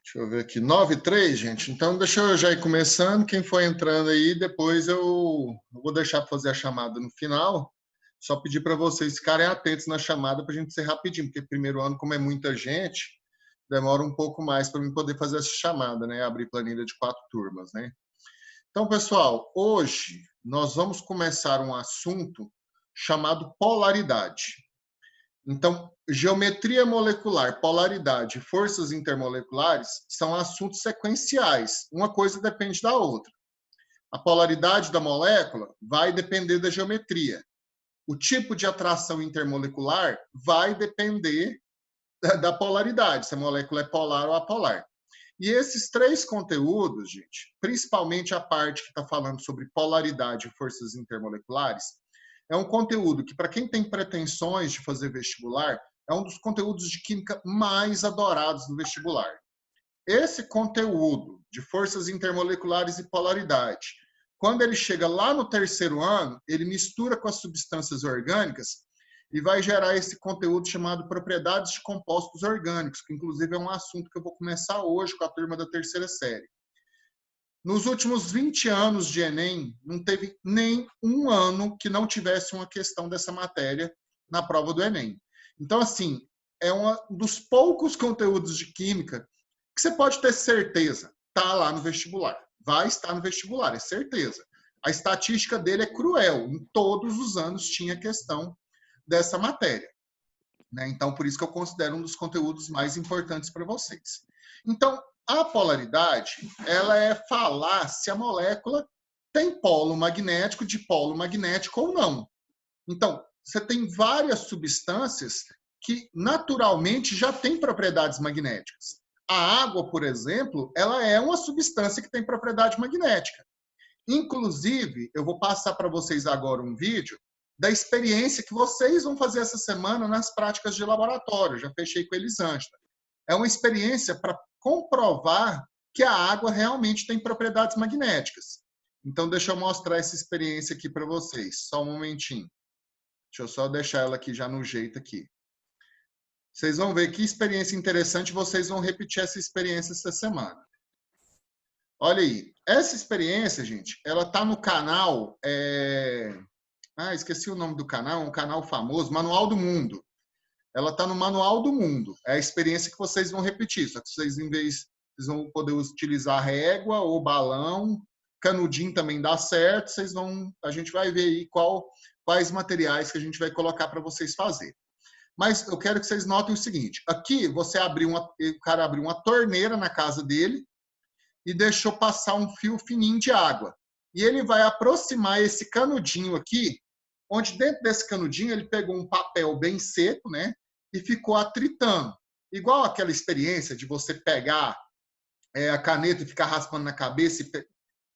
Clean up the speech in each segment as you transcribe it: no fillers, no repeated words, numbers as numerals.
Deixa eu ver aqui, 9:03, gente. Então, deixa eu já ir começando. Quem for entrando aí, depois eu vou deixar para fazer a chamada no final. Só pedir para vocês ficarem atentos na chamada para a gente ser rapidinho, porque primeiro ano, como é muita gente, demora um pouco mais para mim poder fazer essa chamada, né? Abrir planilha de 4 turmas, né? Então, pessoal, hoje nós vamos começar um assunto chamado polaridade. Então, geometria molecular, polaridade, forças intermoleculares são assuntos sequenciais. Uma coisa depende da outra. A polaridade da molécula vai depender da geometria. O tipo de atração intermolecular vai depender da polaridade, se a molécula é polar ou apolar. E esses 3 conteúdos, gente, principalmente a parte que está falando sobre polaridade e forças intermoleculares, é um conteúdo que, para quem tem pretensões de fazer vestibular, é um dos conteúdos de química mais adorados no vestibular. Esse conteúdo de forças intermoleculares e polaridade, quando ele chega lá no 3º ano, ele mistura com as substâncias orgânicas e vai gerar esse conteúdo chamado propriedades de compostos orgânicos, que inclusive é um assunto que eu vou começar hoje com a turma da 3ª série. Nos últimos 20 anos de Enem, não teve nem um ano que não tivesse uma questão dessa matéria na prova do Enem. Então, assim, é um dos poucos conteúdos de química que você pode ter certeza, está lá no vestibular. Vai estar no vestibular, é certeza. A estatística dele é cruel. Em todos os anos tinha questão dessa matéria, né? Então, por isso que eu considero um dos conteúdos mais importantes para vocês. Então, a polaridade, ela é falar se a molécula tem polo magnético, dipolo magnético ou não. Então, você tem várias substâncias que naturalmente já têm propriedades magnéticas. A água, por exemplo, ela é uma substância que tem propriedade magnética. Inclusive, eu vou passar para vocês agora um vídeo da experiência que vocês vão fazer essa semana nas práticas de laboratório. Já fechei com a Elisângela. É uma experiência para comprovar que a água realmente tem propriedades magnéticas. Então, deixa eu mostrar essa experiência aqui para vocês. Só um momentinho. Deixa eu só deixar ela aqui já no jeito aqui. Vocês vão ver que experiência interessante, vocês vão repetir essa experiência essa semana. Olha aí. Essa experiência, gente, ela está no canal... esqueci o nome do canal, um canal famoso, Manual do Mundo. Ela está no Manual do Mundo. É a experiência que vocês vão repetir. Só que vocês, em vez, vocês vão poder utilizar régua ou balão, canudinho também dá certo. A gente vai ver aí quais materiais que a gente vai colocar para vocês fazerem. Mas eu quero que vocês notem o seguinte. Aqui, o cara abriu uma torneira na casa dele e deixou passar um fio fininho de água. E ele vai aproximar esse canudinho aqui, onde dentro desse canudinho ele pegou um papel bem seco, né? E ficou atritando. Igual aquela experiência de você pegar a caneta e ficar raspando na cabeça e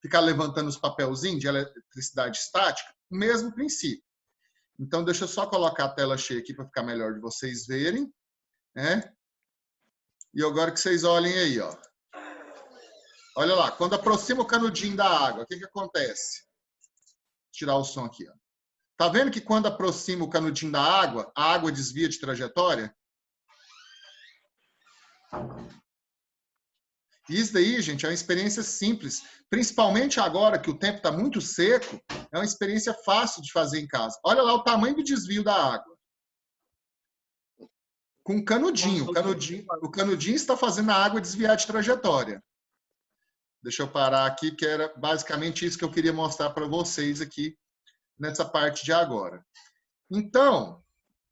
ficar levantando os papelzinhos de eletricidade estática, o mesmo princípio. Então, deixa eu só colocar a tela cheia aqui para ficar melhor de vocês verem, né? E agora que vocês olhem aí, ó. Olha lá, quando aproxima o canudinho da água, o que acontece? Vou tirar o som aqui, ó. Tá vendo que quando aproxima o canudinho da água, a água desvia de trajetória? Isso daí, gente, é uma experiência simples. Principalmente agora que o tempo está muito seco, é uma experiência fácil de fazer em casa. Olha lá o tamanho do desvio da água. Com um canudinho. O canudinho está fazendo a água desviar de trajetória. Deixa eu parar aqui, que era basicamente isso que eu queria mostrar para vocês aqui nessa parte de agora. Então,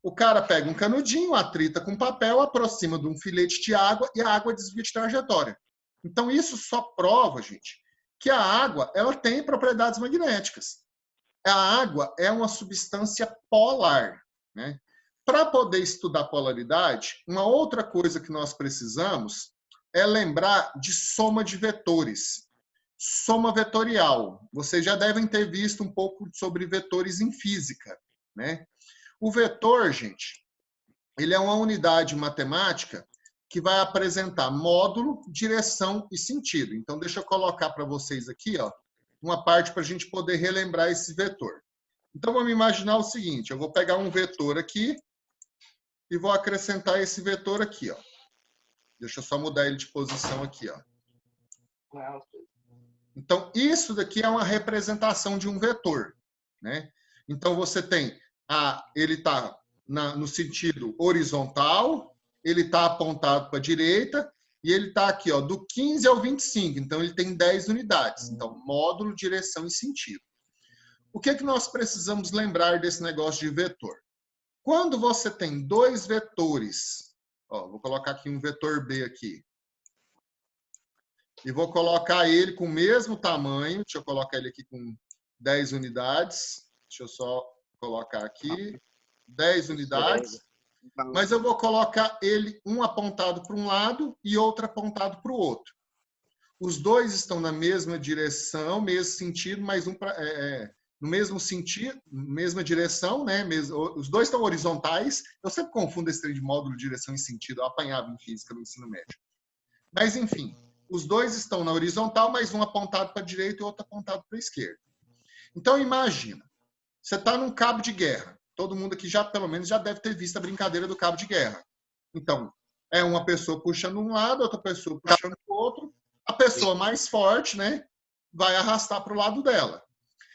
o cara pega um canudinho, atrita com papel, aproxima de um filete de água e a água desvia de trajetória. Então, isso só prova, gente, que a água ela tem propriedades magnéticas. A água é uma substância polar, né? Para poder estudar polaridade, uma outra coisa que nós precisamos é lembrar de soma de vetores. Soma vetorial. Vocês já devem ter visto um pouco sobre vetores em física, né? O vetor, gente, ele é uma unidade matemática que vai apresentar módulo, direção e sentido. Então, deixa eu colocar para vocês aqui, ó, uma parte para a gente poder relembrar esse vetor. Então, vamos imaginar o seguinte, eu vou pegar um vetor aqui e vou acrescentar esse vetor aqui, ó. Deixa eu só mudar ele de posição aqui, ó. Então, isso daqui é uma representação de um vetor, né? Então, você tem, ele está no sentido horizontal, ele está apontado para a direita, e ele está aqui, ó, do 15 ao 25. Então, ele tem 10 unidades. Então, módulo, direção e sentido. O que nós precisamos lembrar desse negócio de vetor? Quando você tem dois vetores, ó, vou colocar aqui um vetor B aqui, e vou colocar ele com o mesmo tamanho, deixa eu colocar ele aqui com 10 unidades, deixa eu só colocar aqui, 10 unidades, mas eu vou colocar ele um apontado para um lado e outro apontado para o outro. Os dois estão na mesma direção, mesmo sentido, mas no mesmo sentido, mesma direção, né? Os dois estão horizontais. Eu sempre confundo esse trem de módulo, direção e sentido. Eu apanhava em física no ensino médio. Mas, enfim, os dois estão na horizontal, mas um apontado para a direita e outro apontado para a esquerda. Então, imagina, você está num cabo de guerra. Todo mundo aqui já, pelo menos, já deve ter visto a brincadeira do cabo de guerra. Então, é uma pessoa puxando um lado, outra pessoa puxando o outro. A pessoa mais forte, né, vai arrastar para o lado dela.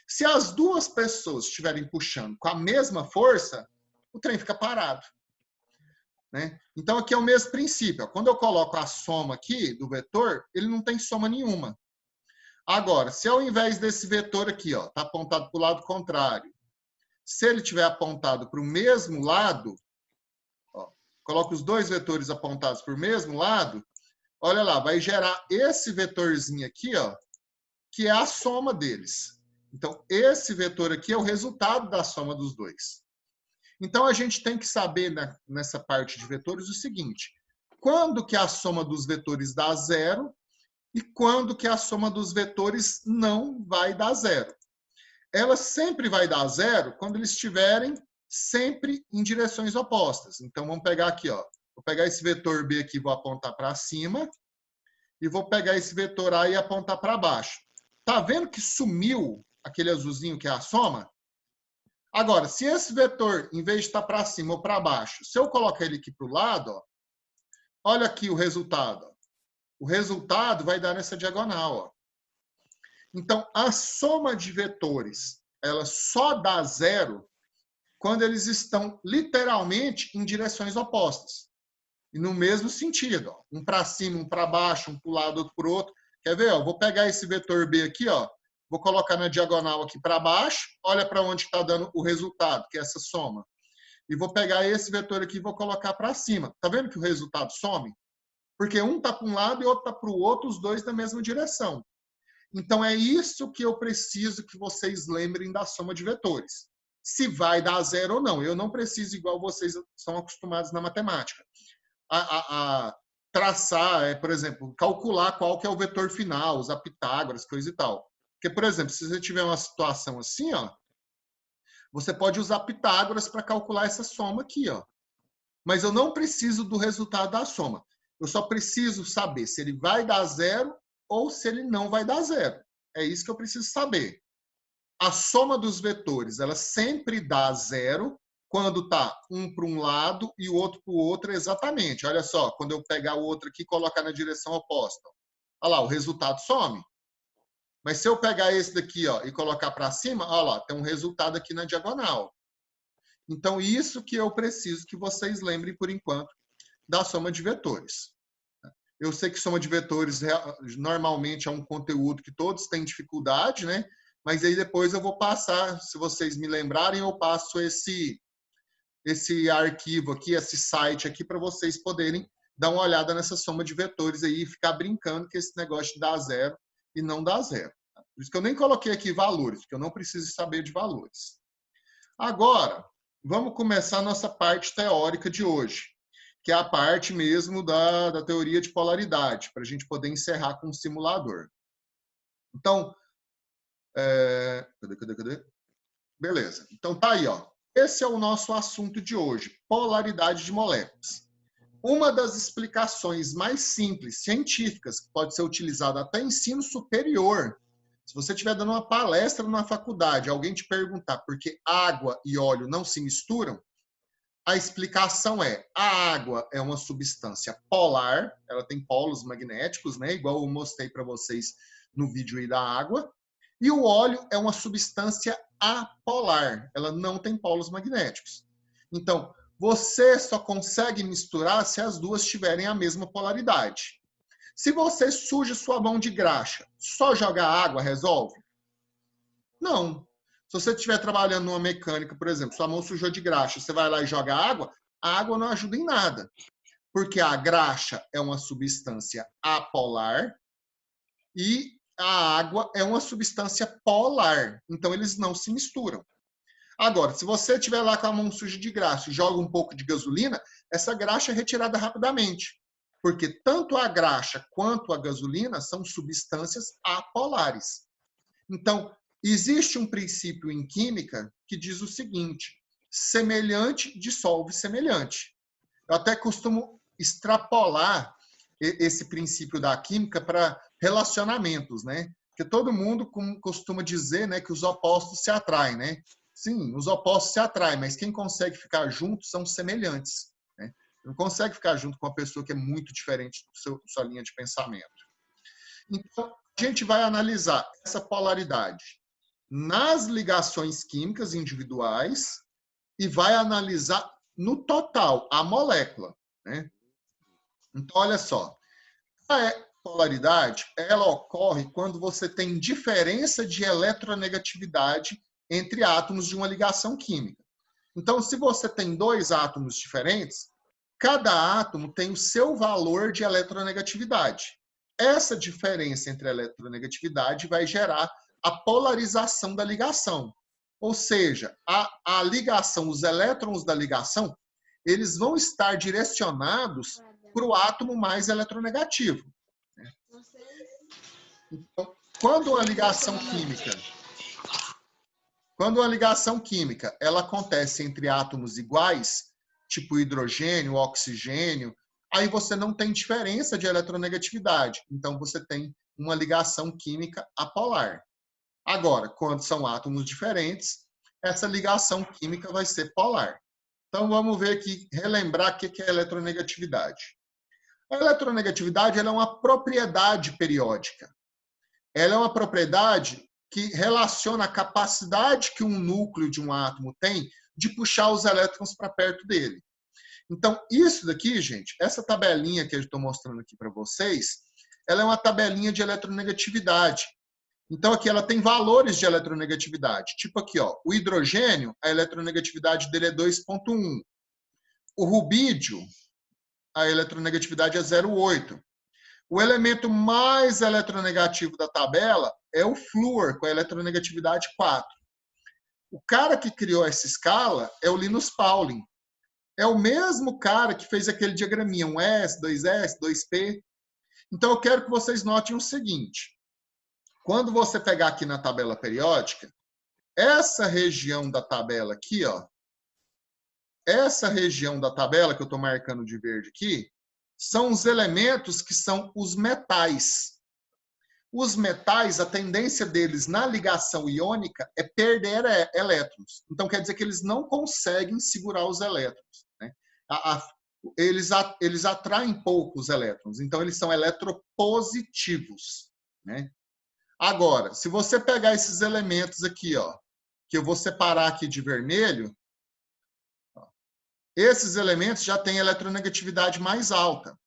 Se as duas pessoas estiverem puxando com a mesma força, o trem fica parado, né? Então, aqui é o mesmo princípio. Quando eu coloco a soma aqui do vetor, ele não tem soma nenhuma. Agora, se ao invés desse vetor aqui, está apontado para o lado contrário, se ele tiver apontado para o mesmo lado, ó, coloco os dois vetores apontados para o mesmo lado, olha lá, vai gerar esse vetorzinho aqui, ó, que é a soma deles. Então, esse vetor aqui é o resultado da soma dos dois. Então, a gente tem que saber, nessa parte de vetores, o seguinte: quando que a soma dos vetores dá zero e quando que a soma dos vetores não vai dar zero. Ela sempre vai dar zero quando eles estiverem sempre em direções opostas. Então, vamos pegar aqui, ó. Vou pegar esse vetor B aqui, vou apontar para cima, e vou pegar esse vetor A e apontar para baixo. Tá vendo que sumiu aquele azulzinho que é a soma? Agora, se esse vetor, em vez de estar para cima ou para baixo, se eu colocar ele aqui para o lado, ó, olha aqui o resultado. Ó. O resultado vai dar nessa diagonal. Ó. Então, a soma de vetores, ela só dá zero quando eles estão literalmente em direções opostas. E no mesmo sentido, ó, um para cima, um para baixo, um para o lado, outro para o outro. Quer ver? Ó, vou pegar esse vetor B aqui, ó, vou colocar na diagonal aqui para baixo, olha para onde está dando o resultado, que é essa soma. E vou pegar esse vetor aqui e vou colocar para cima. Tá vendo que o resultado some? Porque um está para um lado e outro está para o outro, os dois na mesma direção. Então, é isso que eu preciso que vocês lembrem da soma de vetores. Se vai dar zero ou não. Eu não preciso, igual vocês são acostumados na matemática, a traçar, por exemplo, calcular qual que é o vetor final, usar Pitágoras, coisa e tal. Porque, por exemplo, se você tiver uma situação assim, ó, você pode usar Pitágoras para calcular essa soma aqui, ó. Mas eu não preciso do resultado da soma. Eu só preciso saber se ele vai dar zero ou se ele não vai dar zero. É isso que eu preciso saber. A soma dos vetores, ela sempre dá zero quando está um para um lado e o outro para o outro exatamente. Olha só, quando eu pegar o outro aqui e colocar na direção oposta. Olha lá, o resultado some. Mas se eu pegar esse daqui, ó, e colocar para cima, olha lá, tem um resultado aqui na diagonal. Então, isso que eu preciso que vocês lembrem, por enquanto, da soma de vetores. Eu sei que soma de vetores normalmente é um conteúdo que todos têm dificuldade, né? Mas aí depois eu vou passar, se vocês me lembrarem, eu passo esse arquivo aqui, esse site aqui, para vocês poderem dar uma olhada nessa soma de vetores aí e ficar brincando que esse negócio de dar zero e não dá zero. Por isso que eu nem coloquei aqui valores, porque eu não preciso saber de valores. Agora, vamos começar a nossa parte teórica de hoje, que é a parte mesmo da teoria de polaridade, para a gente poder encerrar com o simulador. Então, cadê? Beleza. Então, tá aí, ó. Esse é o nosso assunto de hoje, polaridade de moléculas. Uma das explicações mais simples, científicas, que pode ser utilizada até em ensino superior. Se você estiver dando uma palestra numa faculdade, alguém te perguntar por que água e óleo não se misturam, A explicação é: a água é uma substância polar, ela tem polos magnéticos, né? Igual eu mostrei para vocês no vídeo aí da água. E o óleo é uma substância apolar, ela não tem polos magnéticos. Então, você só consegue misturar se as duas tiverem a mesma polaridade. Se você suja sua mão de graxa, só jogar água resolve? Não. Se você estiver trabalhando numa mecânica, por exemplo, sua mão sujou de graxa, você vai lá e joga água, a água não ajuda em nada. Porque a graxa é uma substância apolar e a água é uma substância polar. Então, eles não se misturam. Agora, se você estiver lá com a mão suja de graxa e joga um pouco de gasolina, essa graxa é retirada rapidamente. Porque tanto a graxa quanto a gasolina são substâncias apolares. Então, existe um princípio em química que diz o seguinte: semelhante dissolve semelhante. Eu até costumo extrapolar esse princípio da química para relacionamentos, né? Porque todo mundo costuma dizer, né, que os opostos se atraem, né? Sim, os opostos se atraem, mas quem consegue ficar junto são semelhantes, né? Não consegue ficar junto com uma pessoa que é muito diferente da sua linha de pensamento. Então, a gente vai analisar essa polaridade nas ligações químicas individuais e vai analisar no total a molécula, né? Então, olha só, a polaridade ela ocorre quando você tem diferença de eletronegatividade entre átomos de uma ligação química. Então, se você tem dois átomos diferentes, cada átomo tem o seu valor de eletronegatividade. Essa diferença entre a eletronegatividade vai gerar a polarização da ligação. Ou seja, a ligação, os elétrons da ligação, eles vão estar direcionados para o átomo mais eletronegativo. Então, quando a ligação química ela acontece entre átomos iguais, tipo hidrogênio, oxigênio, aí você não tem diferença de eletronegatividade. Então, você tem uma ligação química apolar. Agora, quando são átomos diferentes, essa ligação química vai ser polar. Então, vamos ver aqui, relembrar o que é eletronegatividade. A eletronegatividade ela é uma propriedade periódica. Ela é uma propriedade que relaciona a capacidade que um núcleo de um átomo tem de puxar os elétrons para perto dele. Então, isso daqui, gente, essa tabelinha que eu estou mostrando aqui para vocês, ela é uma tabelinha de eletronegatividade. Então, aqui ela tem valores de eletronegatividade. Tipo aqui, ó, o hidrogênio, a eletronegatividade dele é 2,1. O rubídio, a eletronegatividade é 0,8. O elemento mais eletronegativo da tabela é o flúor, com a eletronegatividade 4. O cara que criou essa escala é o Linus Pauling. É o mesmo cara que fez aquele diagraminha, 1s, 2s, 2p. Então, eu quero que vocês notem o seguinte. Quando você pegar aqui na tabela periódica, essa região da tabela aqui, ó, essa região da tabela que eu estou marcando de verde aqui, são os elementos que são os metais. Os metais, a tendência deles na ligação iônica é perder elétrons. Então, quer dizer que eles não conseguem segurar os elétrons, né? Eles atraem poucos elétrons. Então, eles são eletropositivos, né? Agora, se você pegar esses elementos aqui, ó, que eu vou separar aqui de vermelho, ó, esses elementos já têm eletronegatividade mais alta.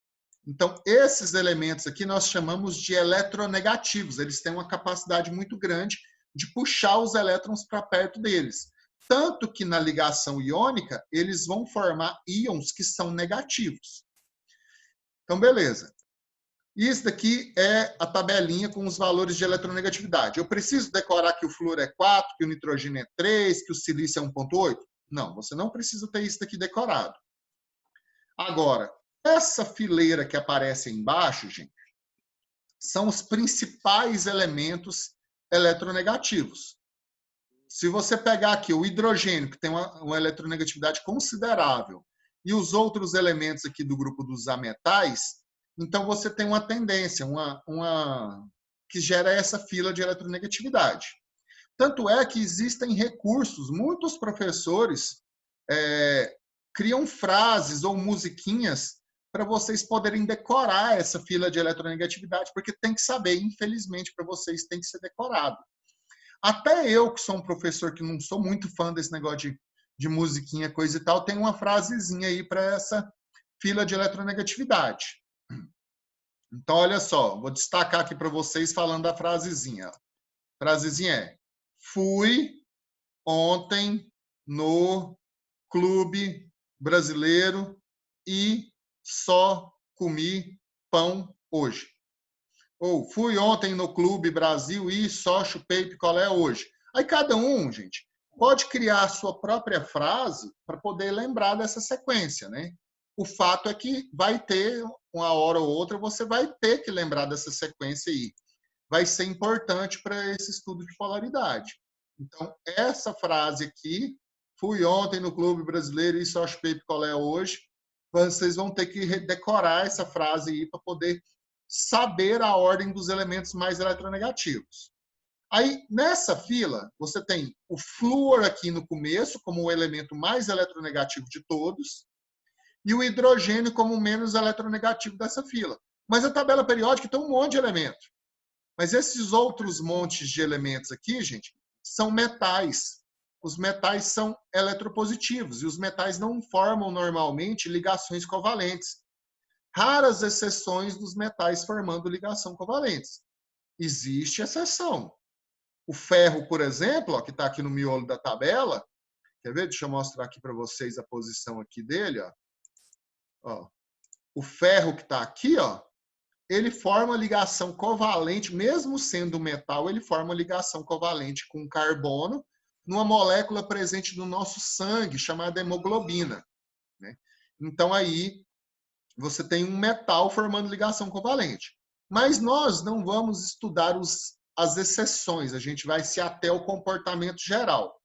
Então, esses elementos aqui nós chamamos de eletronegativos. Eles têm uma capacidade muito grande de puxar os elétrons para perto deles. Tanto que na ligação iônica, eles vão formar íons que são negativos. Então, beleza. Isso daqui é a tabelinha com os valores de eletronegatividade. Eu preciso decorar que o flúor é 4, que o nitrogênio é 3, que o silício é 1,8? Não, você não precisa ter isso daqui decorado. Agora, essa fileira que aparece aí embaixo, gente, são os principais elementos eletronegativos. Se você pegar aqui o hidrogênio, que tem uma eletronegatividade considerável, e os outros elementos aqui do grupo dos ametais, então você tem uma tendência, que gera essa fila de eletronegatividade. Tanto é que existem recursos, muitos professores criam frases ou musiquinhas para vocês poderem decorar essa fila de eletronegatividade, porque tem que saber, infelizmente, para vocês tem que ser decorado. Até eu, que sou um professor que não sou muito fã desse negócio de musiquinha, coisa e tal, tem uma frasezinha aí para essa fila de eletronegatividade. Então, olha só, vou destacar aqui para vocês falando da frasezinha. A frasezinha é: fui ontem no Clube Brasileiro e só comi pão hoje. Ou fui ontem no Clube Brasil e só chupei picolé hoje. Aí cada um, gente, pode criar a sua própria frase para poder lembrar dessa sequência, né? O fato é que vai ter, uma hora ou outra, você vai ter que lembrar dessa sequência aí. Vai ser importante para esse estudo de polaridade. Então, essa frase aqui, fui ontem no Clube Brasileiro e só chupei picolé hoje, vocês vão ter que decorar essa frase aí para poder saber a ordem dos elementos mais eletronegativos. Aí, nessa fila, você tem o flúor aqui no começo, como o elemento mais eletronegativo de todos, e o hidrogênio como o menos eletronegativo dessa fila. Mas a tabela periódica tem um monte de elementos. Mas esses outros montes de elementos aqui, gente, são metais. Os metais são eletropositivos, e os metais não formam normalmente ligações covalentes. Raras exceções dos metais formando ligação covalentes. Existe exceção. O ferro, por exemplo, ó, que está aqui no miolo da tabela, quer ver? Deixa eu mostrar aqui para vocês a posição aqui dele. Ó. O ferro que está aqui, ó, ele forma ligação covalente, mesmo sendo metal, ele forma ligação covalente com carbono numa molécula presente no nosso sangue, chamada hemoglobina, né? Então, aí, você tem um metal formando ligação covalente. Mas nós não vamos estudar as exceções, a gente vai se ater ao comportamento geral.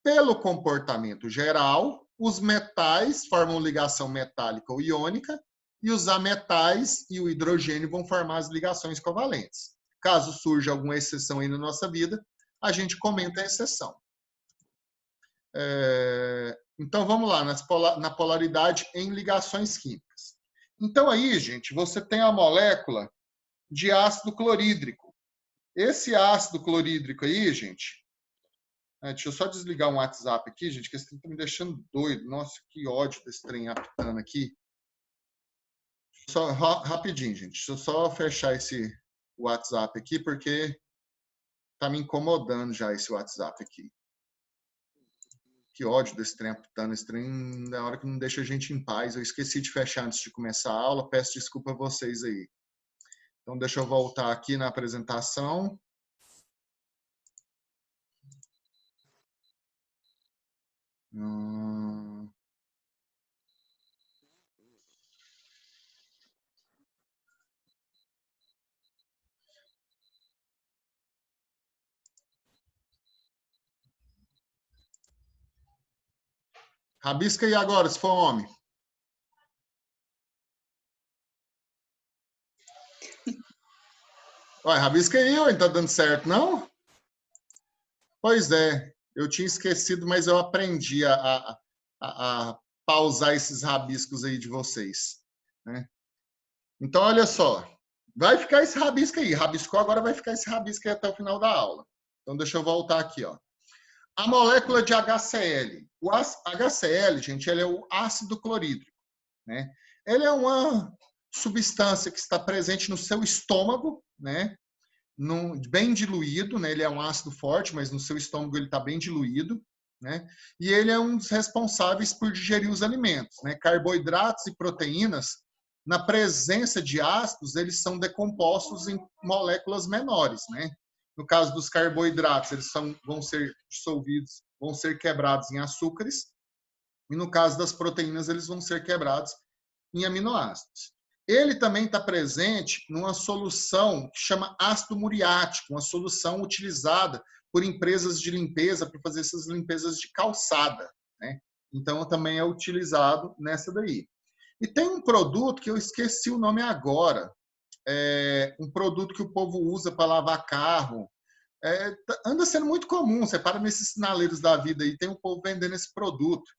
Pelo comportamento geral, os metais formam ligação metálica ou iônica e os ametais e o hidrogênio vão formar as ligações covalentes. Caso surja alguma exceção aí na nossa vida, a gente comenta a exceção. Então, vamos lá, na polaridade em ligações químicas. Então, aí, gente, você tem a molécula de ácido clorídrico. Esse ácido clorídrico aí, gente... Deixa eu só desligar um WhatsApp aqui, gente, que esse trem tá me deixando doido. Nossa, que ódio desse trem apitando aqui. Só rapidinho, gente. Deixa eu só fechar esse WhatsApp aqui, porque tá me incomodando já esse WhatsApp aqui. Que ódio desse trem apitando. Esse trem, na hora que não deixa a gente em paz. Eu esqueci de fechar antes de começar a aula. Peço desculpa a vocês aí. Então, deixa eu voltar aqui na apresentação. Rabisca aí agora, se for homem. Olha, rabisca aí, não tá dando certo, não? Pois é, eu tinha esquecido, mas eu aprendi a pausar esses rabiscos aí de vocês, né? Então, olha só, vai ficar esse rabisco aí. Rabiscou, agora vai ficar esse rabisco aí até o final da aula. Então, deixa eu voltar aqui, ó. A molécula de HCl. O HCl, gente, ele é o ácido clorídrico, né? Ele é uma substância que está presente no seu estômago, né? Bem diluído, né? Ele é um ácido forte, mas no seu estômago ele está bem diluído, né? E ele é um dos responsáveis por digerir os alimentos, né? Carboidratos e proteínas, na presença de ácidos, eles são decompostos em moléculas menores, né? No caso dos carboidratos, eles vão ser dissolvidos, vão ser quebrados em açúcares, e no caso das proteínas, eles vão ser quebrados em aminoácidos. Ele também está presente numa solução que chama ácido muriático, uma solução utilizada por empresas de limpeza para fazer essas limpezas de calçada, né? Então, também é utilizado nessa daí. E tem um produto que eu esqueci o nome agora, um produto que o povo usa para lavar carro. Anda sendo muito comum, você para nesses sinaleiros da vida aí, tem um povo vendendo esse produto.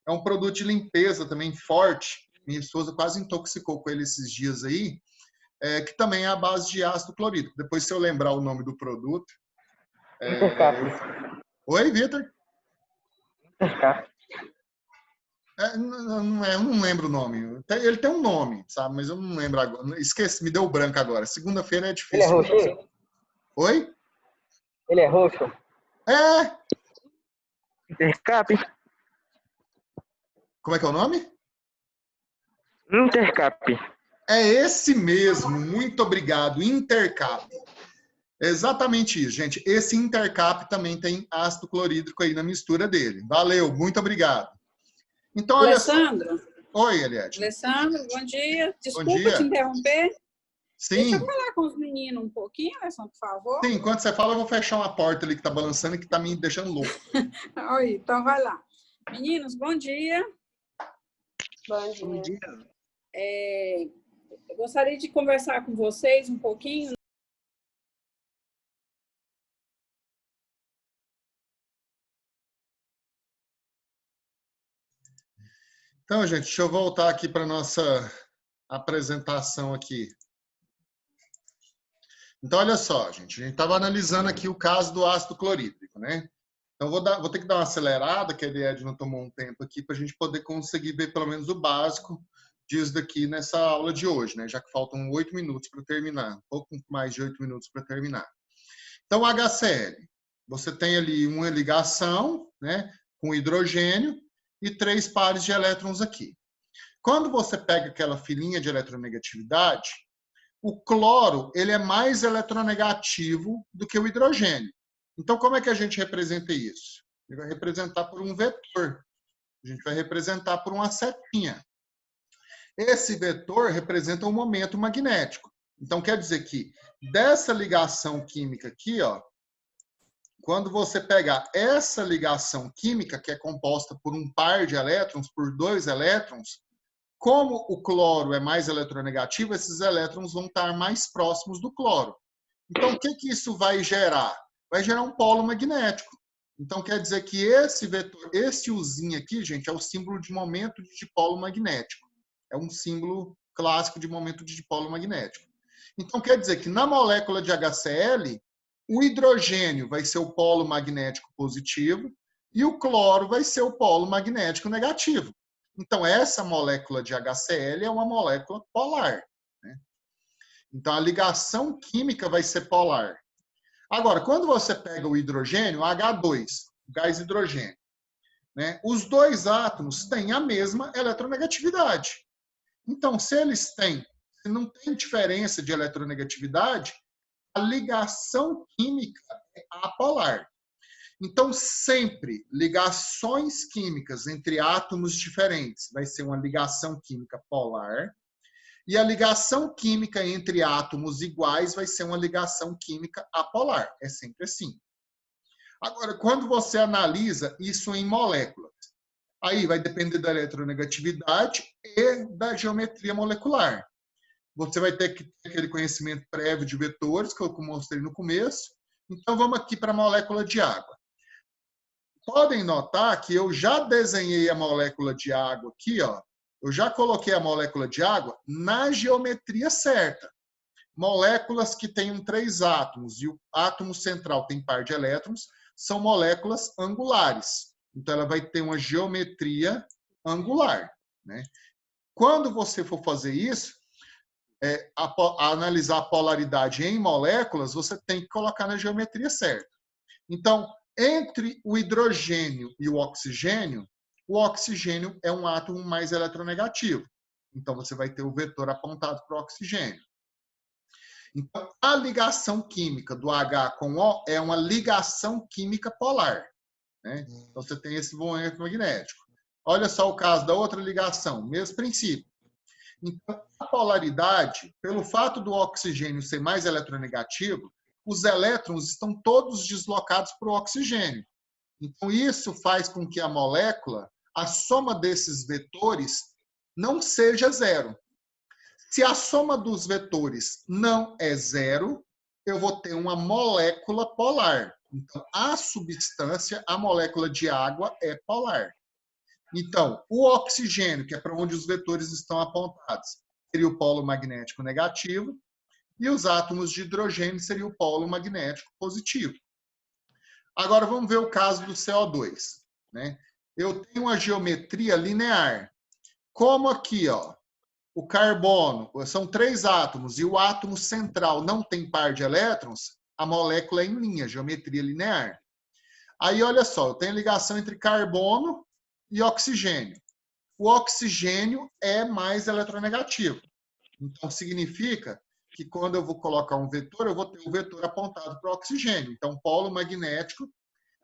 É um produto de limpeza também forte. Minha esposa quase intoxicou com ele esses dias aí, que também é a base de ácido clorídrico. Depois, se eu lembrar o nome do produto... Intercap. Oi, Vitor? Intercap. Eu não lembro o nome. Ele tem um nome, sabe? Mas eu não lembro agora. Esqueci, me deu branco agora. Segunda-feira é Ele é difícil. roxinho? Oi? Ele é roxo? É. Intercap? Como é que é o nome? Intercap. É esse mesmo. Muito obrigado. Intercap. É exatamente isso, gente. Esse Intercap também tem ácido clorídrico aí na mistura dele. Valeu, muito obrigado. Então, olha só. Alessandro? Oi, Eliette. Alessandro, bom dia. Bom Desculpa te dia. interromper. Deixa eu Sim. falar com os meninos um pouquinho, Alessandro, por favor. Sim, enquanto você fala, eu vou fechar uma porta ali que tá balançando e que tá me deixando louco. Oi, então vai lá. Meninos, bom dia. Bom dia. Eu gostaria de conversar com vocês um pouquinho. Então, gente, deixa eu voltar aqui para nossa apresentação aqui. Então, olha só, gente, a gente estava analisando aqui o caso do ácido clorídrico, né? Então, vou ter que dar uma acelerada, que a Eliette não tomou um tempo aqui, para a gente poder conseguir ver pelo menos o básico disso daqui nessa aula de hoje, né? Já que faltam 8 minutos para terminar, um pouco mais de 8 minutos para terminar. Então, HCl, você tem ali uma ligação, né, com hidrogênio e 3 pares de elétrons aqui. Quando você pega aquela filinha de eletronegatividade, o cloro ele é mais eletronegativo do que o hidrogênio. Então, como é que a gente representa isso? Ele vai representar por um vetor. A gente vai representar por uma setinha. Esse vetor representa um momento magnético. Então, quer dizer que dessa ligação química aqui, ó, quando você pegar essa ligação química, que é composta por um par de elétrons, por 2 elétrons, como o cloro é mais eletronegativo, esses elétrons vão estar mais próximos do cloro. Então, o que isso vai gerar? Vai gerar um polo magnético. Então, quer dizer que esse vetor, esse Uzinho aqui, gente, é o símbolo de momento de dipolo magnético. É um símbolo clássico de momento de dipolo magnético. Então, quer dizer que na molécula de HCl, o hidrogênio vai ser o polo magnético positivo e o cloro vai ser o polo magnético negativo. Então, essa molécula de HCl é uma molécula polar, né? Então, a ligação química vai ser polar. Agora, quando você pega o hidrogênio, H2, gás hidrogênio, né? Os dois átomos têm a mesma eletronegatividade. Então, se não tem diferença de eletronegatividade, a ligação química é apolar. Então, sempre ligações químicas entre átomos diferentes vai ser uma ligação química polar, e a ligação química entre átomos iguais vai ser uma ligação química apolar. É sempre assim. Agora, quando você analisa isso em moléculas, aí vai depender da eletronegatividade e da geometria molecular. Você vai ter que ter aquele conhecimento prévio de vetores, que eu mostrei no começo. Então, vamos aqui para a molécula de água. Podem notar que eu já desenhei a molécula de água aqui, ó. Eu já coloquei a molécula de água na geometria certa. Moléculas que tenham 3 átomos e o átomo central tem par de elétrons são moléculas angulares. Então, ela vai ter uma geometria angular, né? Quando você for fazer isso, analisar a polaridade em moléculas, você tem que colocar na geometria certa. Então, entre o hidrogênio e o oxigênio é um átomo mais eletronegativo. Então, você vai ter o vetor apontado para o oxigênio. Então, a ligação química do H com O é uma ligação química polar, né? Então, você tem esse momento magnético. Olha só o caso da outra ligação, mesmo princípio. Então, a polaridade, pelo fato do oxigênio ser mais eletronegativo, os elétrons estão todos deslocados para o oxigênio. Então, isso faz com que a molécula, a soma desses vetores, não seja zero. Se a soma dos vetores não é zero, eu vou ter uma molécula polar. Então, a substância, a molécula de água, é polar. Então, o oxigênio, que é para onde os vetores estão apontados, seria o polo magnético negativo, e os átomos de hidrogênio seria o polo magnético positivo. Agora, vamos ver o caso do CO2. Né? Eu tenho uma geometria linear. Como aqui, ó, o carbono, são 3 átomos, e o átomo central não tem par de elétrons, a molécula é em linha, geometria linear. Aí, olha só, eu tenho ligação entre carbono e oxigênio. O oxigênio é mais eletronegativo. Então, significa que quando eu vou colocar um vetor, eu vou ter um vetor apontado para o oxigênio. Então, o polo magnético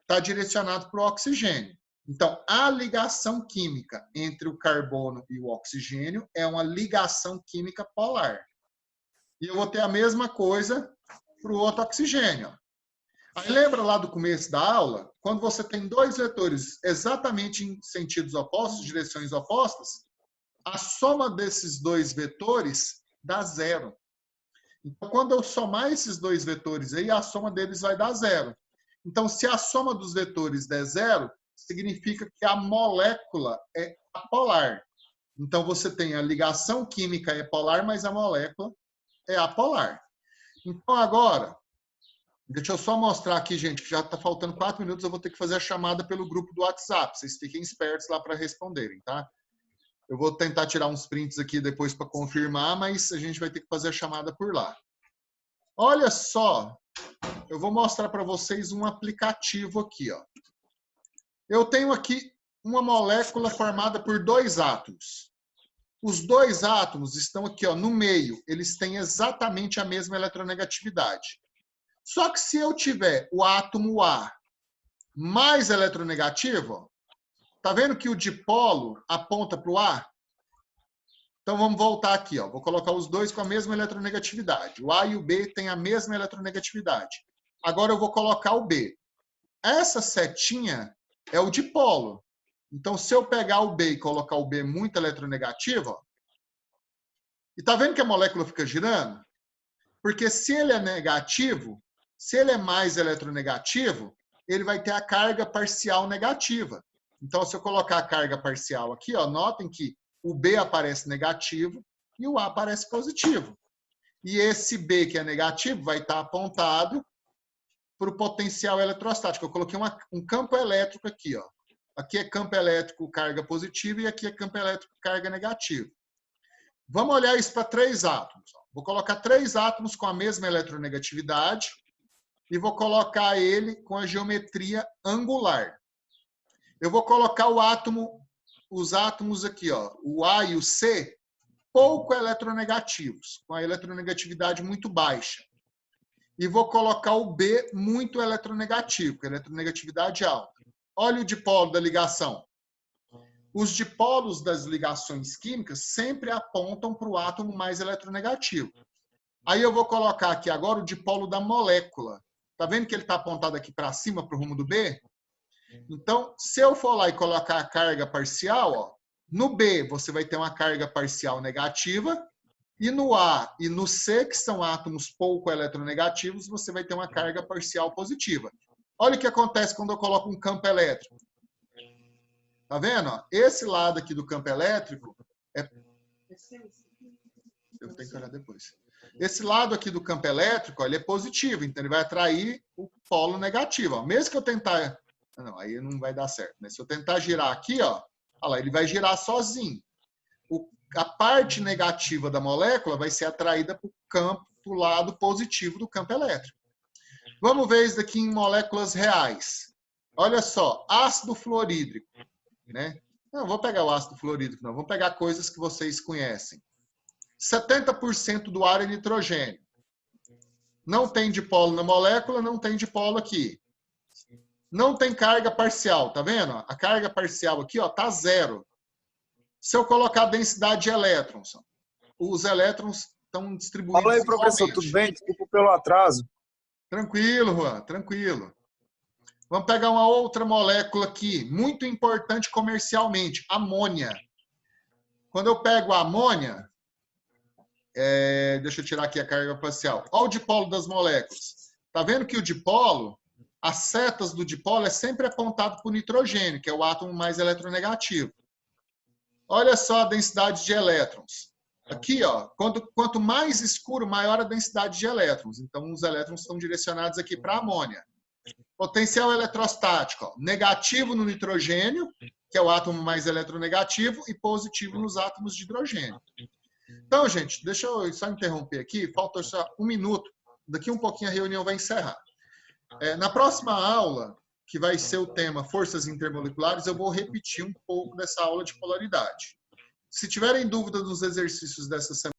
está direcionado para o oxigênio. Então, a ligação química entre o carbono e o oxigênio é uma ligação química polar. E eu vou ter a mesma coisa para o outro oxigênio. Aí lembra lá do começo da aula? Quando você tem 2 vetores exatamente em sentidos opostos, direções opostas, a soma desses 2 vetores dá 0. Então, quando eu somar esses 2 vetores aí, a soma deles vai dar 0. Então, se a soma dos vetores der 0, significa que a molécula é apolar. Então, você tem a ligação química é polar, mas a molécula é apolar. Então, agora, deixa eu só mostrar aqui, gente, que já está faltando 4 minutos, eu vou ter que fazer a chamada pelo grupo do WhatsApp. Vocês fiquem espertos lá para responderem, tá? Eu vou tentar tirar uns prints aqui depois para confirmar, mas a gente vai ter que fazer a chamada por lá. Olha só, eu vou mostrar para vocês um aplicativo aqui, ó. Eu tenho aqui uma molécula formada por 2 átomos. Os 2 átomos estão aqui, ó, no meio. Eles têm exatamente a mesma eletronegatividade. Só que se eu tiver o átomo A mais eletronegativo, ó, tá vendo que o dipolo aponta para o A? Então vamos voltar aqui, ó. Vou colocar os 2 com a mesma eletronegatividade. O A e o B têm a mesma eletronegatividade. Agora eu vou colocar o B. Essa setinha é o dipolo. Então, se eu pegar o B e colocar o B muito eletronegativo, ó, e tá vendo que a molécula fica girando? Porque se ele é negativo, se ele é mais eletronegativo, ele vai ter a carga parcial negativa. Então, se eu colocar a carga parcial aqui, ó, notem que o B aparece negativo e o A aparece positivo. E esse B que é negativo vai estar apontado para o potencial eletrostático. Eu coloquei um campo elétrico aqui, ó. Aqui é campo elétrico carga positiva e aqui é campo elétrico carga negativa. Vamos olhar isso para 3 átomos. Vou colocar 3 átomos com a mesma eletronegatividade e vou colocar ele com a geometria angular. Eu vou colocar os átomos aqui, ó, o A e o C, pouco eletronegativos, com a eletronegatividade muito baixa. E vou colocar o B muito eletronegativo, com a eletronegatividade alta. Olha o dipolo da ligação. Os dipolos das ligações químicas sempre apontam para o átomo mais eletronegativo. Aí eu vou colocar aqui agora o dipolo da molécula. Tá vendo que ele está apontado aqui para cima, para o rumo do B? Então, se eu for lá e colocar a carga parcial, ó, no B você vai ter uma carga parcial negativa, e no A e no C, que são átomos pouco eletronegativos, você vai ter uma carga parcial positiva. Olha o que acontece quando eu coloco um campo elétrico. Tá vendo? Esse lado aqui do campo elétrico é... Eu tenho que olhar depois. Esse lado aqui do campo elétrico, ó, ele é positivo, então ele vai atrair o polo negativo. Ó. Mesmo que eu tentar... Não, aí não vai dar certo. Mas se eu tentar girar aqui, ó, olha lá, ele vai girar sozinho. A parte negativa da molécula vai ser atraída para o campo, para o lado positivo do campo elétrico. Vamos ver isso daqui em moléculas reais. Olha só, ácido fluorídrico. Né? Não vou pegar o ácido fluorídrico, não. Vou pegar coisas que vocês conhecem. 70% do ar é nitrogênio. Não tem dipolo na molécula, não tem dipolo aqui. Não tem carga parcial, tá vendo? A carga parcial aqui, ó, tá 0. Se eu colocar a densidade de elétrons, os elétrons estão distribuídos. Fala aí, professor, tudo bem? Desculpa pelo atraso. Tranquilo, Juan, tranquilo. Vamos pegar uma outra molécula aqui, muito importante comercialmente, amônia. Quando eu pego a amônia, deixa eu tirar aqui a carga parcial. Olha o dipolo das moléculas. Tá vendo que o dipolo as setas do dipolo é sempre apontado para o nitrogênio, que é o átomo mais eletronegativo. Olha só a densidade de elétrons. Aqui, ó, quanto mais escuro, maior a densidade de elétrons. Então, os elétrons estão direcionados aqui para a amônia. Potencial eletrostático, ó, negativo no nitrogênio, que é o átomo mais eletronegativo, e positivo nos átomos de hidrogênio. Então, gente, deixa eu só interromper aqui, falta só 1 minuto. Daqui um pouquinho a reunião vai encerrar. Na próxima aula, que vai ser o tema forças intermoleculares, eu vou repetir um pouco dessa aula de polaridade. Se tiverem dúvida dos exercícios dessa semana,